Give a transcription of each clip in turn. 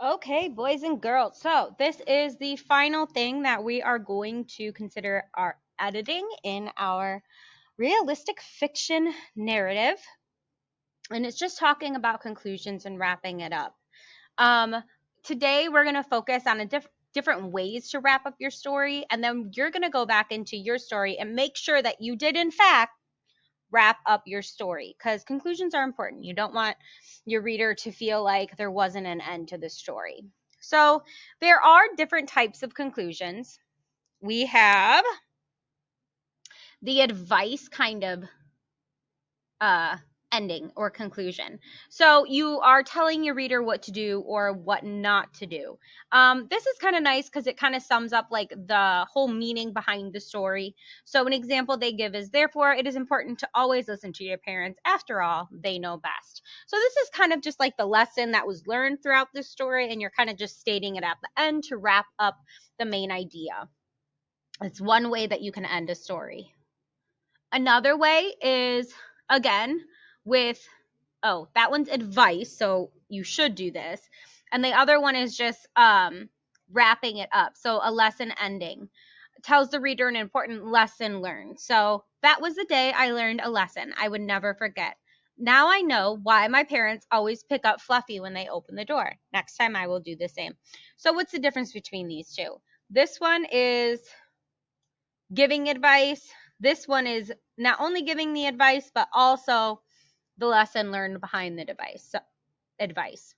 Okay, boys and girls. So this is the final thing that we are going to consider our editing in our realistic fiction narrative. And it's just talking about conclusions and wrapping it up. Um, Today we're going to focus on different ways to wrap up your story. And then you're going to go back into your story and make sure that you did, in fact, wrap up your story, because conclusions are important. You don't want your reader to feel like there wasn't an end to the story. So there are different types of conclusions. We have the advice kind of ending or conclusion. So you are telling your reader what to do or what not to do. This is kind of nice because it kind of sums up like the whole meaning behind the story. So an example they give is, therefore, it is important to always listen to your parents. After all, they know best. So this is kind of just like the lesson that was learned throughout this story, and you're kind of just stating it at the end to wrap up the main idea. It's one way that you can end a story. Another way is, again, with, oh, that one's advice, so you should do this. And the other one is just wrapping it up. So a lesson ending tells the reader an important lesson learned. So that was the day I learned a lesson I would never forget. Now I know why my parents always pick up Fluffy when they open the door. Next time I will do the same. So what's the difference between these two? This one is giving advice. This one is not only giving the advice, but also the lesson learned behind the advice.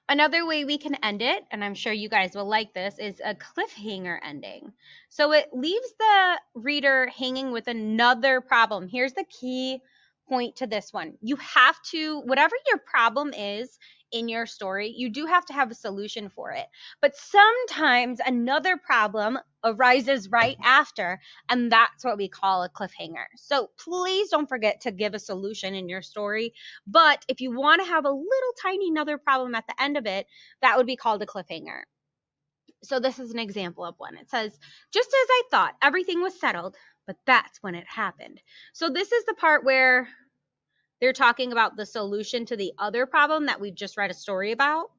Another way we can end it, and I'm sure you guys will like this, is a cliffhanger ending. So it leaves the reader hanging with another problem. Here's the key point to this one. You have to, whatever your problem is in your story, you do have to have a solution for it. But sometimes another problem arises right after, and that's what we call a cliffhanger. So please don't forget to give a solution in your story. But if you want to have a little tiny another problem at the end of it, that would be called a cliffhanger. So this is an example of one. It says, just as I thought, everything was settled, but that's when it happened. So this is the part where they're talking about the solution to the other problem that we just read a story about.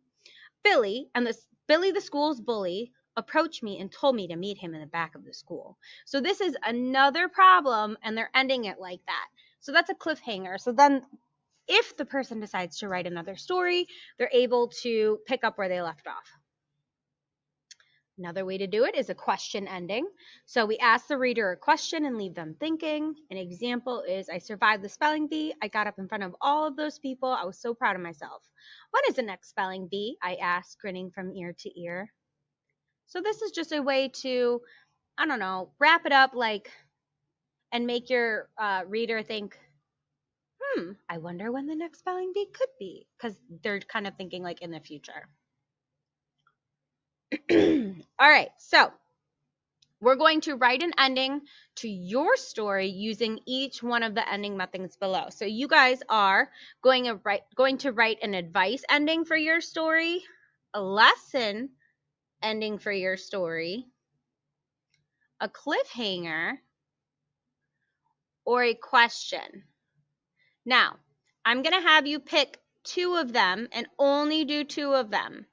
Billy the school's bully approached me and told me to meet him in the back of the school. So this is another problem, and they're ending it like that. So that's a cliffhanger. So then if the person decides to write another story, they're able to pick up where they left off. Another way to do it is a question ending. So we ask the reader a question and leave them thinking. An example is, I survived the spelling bee. I got up in front of all of those people. I was so proud of myself. When is the next spelling bee? I asked, grinning from ear to ear. So this is just a way to, I don't know, wrap it up and make your reader think, I wonder when the next spelling bee could be, because they're kind of thinking like in the future. All right, so we're going to write an ending to your story using each one of the ending methods below. So you guys are going to write an advice ending for your story, a lesson ending for your story, a cliffhanger, or a question. Now, I'm going to have you pick two of them and only do two of them.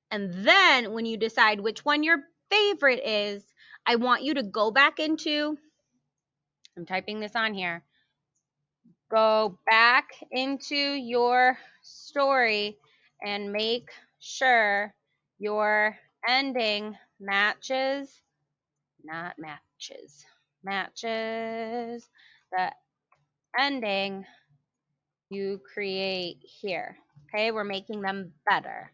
And then when you decide which one your favorite is, I want you to go back into, I'm typing this on here, go back into your story and make sure your ending matches the ending you create here. Okay, we're making them better.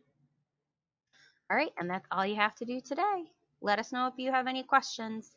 All right, and that's all you have to do today. Let us know if you have any questions.